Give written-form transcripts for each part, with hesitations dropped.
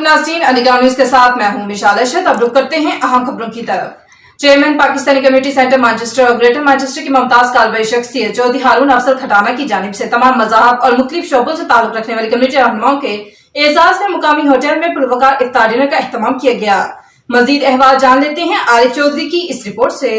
नाज़रीन, underground news के साथ मैं हूं विशाल अशरफ। अब रुक करते हैं अहम खबरों की तरफ। Chairman Pakistani community centre Manchester और ग्रेटर मैनचेस्टर की मुमताज कार्रवाई शख्सियत चौधरी हारून अफजल खटाना की जानिब से तमाम मज़ाहब और मुख्तलिफ शोबों से ताल्लुक रखने वाली कम्युनिटी रहनुमाओं के एजाज में मुकामी होटल में पुरवकार इफ्तार डिनर का एहतमाम किया गया। मजीद अहवाल जान लेते हैं आरिफ चौधरी की इस रिपोर्ट से।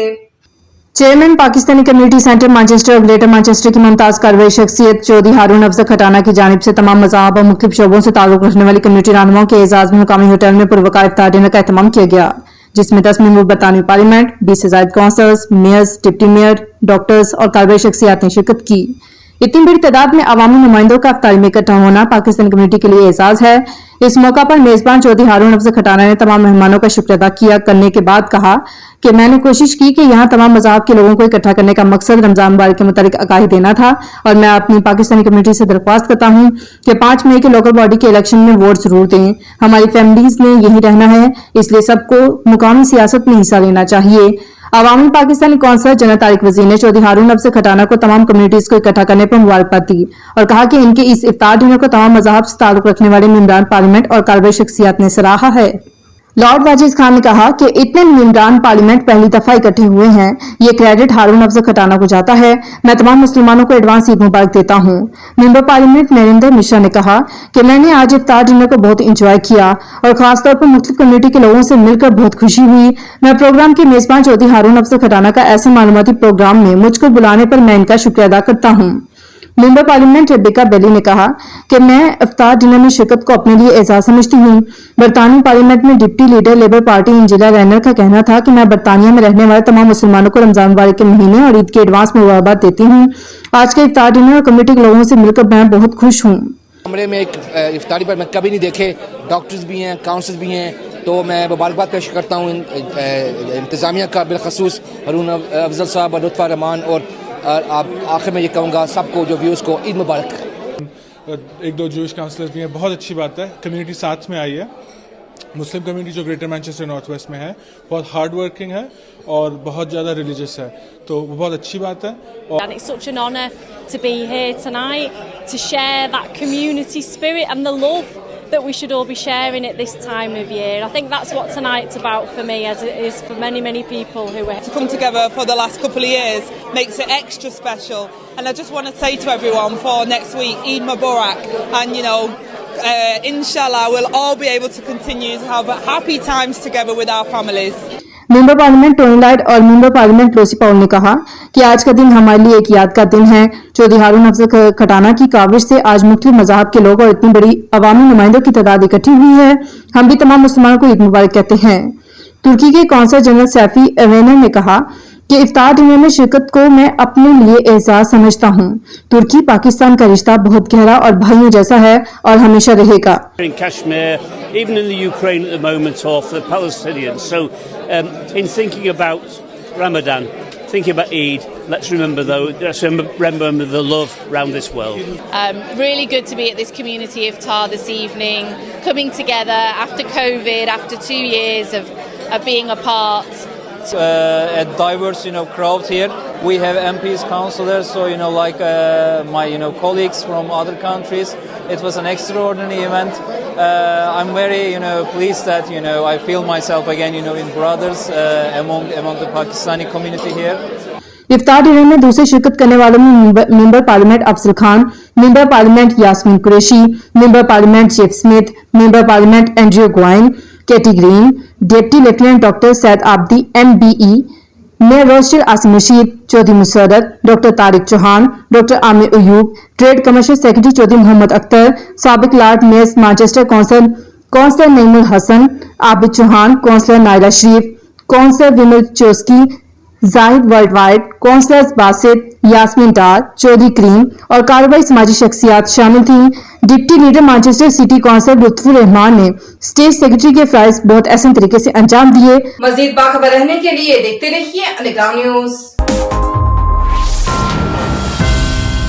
Chairman Pakistani community centre Manchester और ग्रेटर मैनचेस्टर की मुमताज कार्रवाई शख्सियत चौधरी हारून अफजल खटाना की जानिब से तमाम मज़ाहब और मुख्तलिफ शोबों से ताल्लुक रखने वाली कम्युनिटी रहनुमाओं के एजाज में मुकामी होटल में पुरवकार इफ्तार डिनर का एहतमाम किया गया, जिसमें 10 मेंबर बरतानवी पार्लियामेंट, 20 से ज़ायद councillors, mayors, deputy mayor, doctors और कार्रवाई शख्सियात ने शिरकत की। इतनी बड़ी तादाद में अवामी नुमाइंदों का इफ्तारी में इकट्ठा होना पाकिस्तानी कम्युनिटी के लिए एजाज है। इस मौका पर मेजबान चौधरी हारून अफजल खटाना ने तमाम मेहमानों का शुक्र अदा किया करने के बाद कहा कि मैंने कोशिश की कि यहाँ तमाम मज़ाहब के लोगों को इकट्ठा करने का मकसद रमजान मुबारक के मुतालिक आगाही देना था और मैं अपनी पाकिस्तानी कम्युनिटी से दरख्वास्त करता हूँ कि 5 मई के लोकल बॉडी के इलेक्शन में वोट जरूर दें। हमारी फैमिलीज ने यही रहना है, इसलिए सबको मुकामी सियासत में हिस्सा लेना चाहिए। अवामी पाकिस्तानी कौंसलर जनरल तारिक वजीर ने चौधरी हारून अफजल खटाना को तमाम कम्युनिटीज को इकट्ठा करने पर मुबारकबाद दी और कहा कि इनके इस इफ्तार डिनर को तमाम मज़ाहब से ताल्लुक रखने वाले मेंबरान पार्लियामेंट और कार्रवाई शख्सियात ने सराहा है। लॉर्ड वाजिद खान ने कहा कि इतने मेंबरान पार्लियामेंट पहली दफा इकट्ठे हुए हैं, ये क्रेडिट हारून अफजल खटाना को जाता है। मैं तमाम मुसलमानों को एडवांस ईद मुबारक देता हूँ। मेंबर पार्लियामेंट नरेंद्र मिश्रा ने कहा कि मैंने आज इफ्तार डिनर को बहुत इंजॉय किया और खासतौर पर मुख्तलिफ कम्युनिटी के लोगों से मिलकर बहुत खुशी हुई। मैं प्रोग्राम के मेजबान चौधरी हारून अफजल खटाना का ऐसे मालूमाती प्रोग्राम में मुझको बुलाने पर मैं इनका शुक्रिया अदा करता हूँ। मेंबर पार्लियामेंट रेबेका बेली ने कहा कि मैं इफ्तार डिनर में शिरकत को अपने लिए एजाज समझती हूँ। बरतानी पार्लियामेंट में deputy leader Labour Party Angela Rayner का कहना था कि मैं बरतानिया में रहने वाले तमाम मुसलमानों को रमजान मुबारक के महीने और ईद की एडवांस मुबारकबाद देती हूँ। आज के इफ्तार डिनर और कमेटी के लोगों से मिलकर मैं बहुत खुश हूँ। कमरे में एक इफ्तारी पर मैं कभी नहीं देखे, डॉक्टर्स भी हैं, काउंसलर्स भी हैं, तो मैं मुबारकबाद पेश करता हूँ इंतज़ामिया का, बिलखसूस हारून अफजल साहब और लुत्फ़ा रहमान, और आप आखिर में ये कहूँगा सबको जो व्यूज़ को ईद मुबारक। एक दो जूश काउंसलर्स भी हैं, बहुत अच्छी बात है। कम्युनिटी साथ में आई है। मुस्लिम कम्युनिटी जो ग्रेटर मैनचेस्टर नॉर्थ वेस्ट में है बहुत हार्ड वर्किंग है और बहुत ज़्यादा रिलीजियस है, तो वो बहुत अच्छी बात है। And it's such an honour to be here tonight to share that community spirit and the love that we should all be sharing at this time of year. I think that's what tonight's about for me, as it is for many, many people who are to come together for the last couple of years makes it extra special. And I just want to say to everyone for next week, Eid Mubarak, and inshallah we'll all be able to continue to have happy times together with our families. Member parliament Tony light और member parliament Rossi पाउल ने कहा कि आज का दिन हमारे लिए एक याद का दिन है। चौधरी हारून अफजल खटाना की काविश से आज मुख्तलिफ मज़ाहब के लोग और इतनी बड़ी अवामी नुमाइंदों की तादाद इकट्ठी हुई है। हम भी तमाम मुसलमानों को ईद मुबारक कहते हैं। तुर्की के कौंसलर जनरल सैफी एवेनर ने कहा कि इफ्तार डिनर में शिरकत को मैं अपने लिए एजाज समझता हूँ। तुर्की पाकिस्तान का रिश्ता बहुत गहरा और भाइयों जैसा है और हमेशा रहेगा। In Kashmir, even in the Ukraine at the moment, or for the Palestinians. So, in thinking about Ramadan, thinking about Eid, let's remember the love around this world. really good to be at this community iftar this evening, coming together after COVID, after 2 years of being apart. A diverse, crowd here. We have MPs, councillors, so my colleagues from other countries. It was an extraordinary event. I'm very pleased that I feel myself again in brothers among the Pakistani community here. इफ्तार dinner में दूसरे शिरकत करने वालों में member parliament Afzal Khan, member parliament Yasmeen Qureshi, member parliament Jeff Smith, member parliament Andrew Gwynne, Kate Green, deputy lieutenant doctor Syed Abdi MBE, mayor रोस्टर Asim Rashid, Chaudhry Musarrat, doctor Tariq Chauhan, doctor Amir Ayub, trade commercial secretary Chaudhry Mohammad Akhtar, साबिक lord mayor Manchester councillor Naeemul Hasan, Abid Chauhan, councillor Naila Sharif, councillor Vimal चोस्की, Zahid world wide, councillors Basit, Yasmeen Dar, Chaudhry Karim और कार्रवाई समाजी शख्सियात शामिल थीं। Deputy leader Manchester city councillor Lutfur Rahman ने स्टेट सेक्रेटरी के फराइज बहुत अहसन तरीके से अंजाम दिए। मजीद बाखबर रहने के लिए देखते रहिए अंडरग्राउंड न्यूज।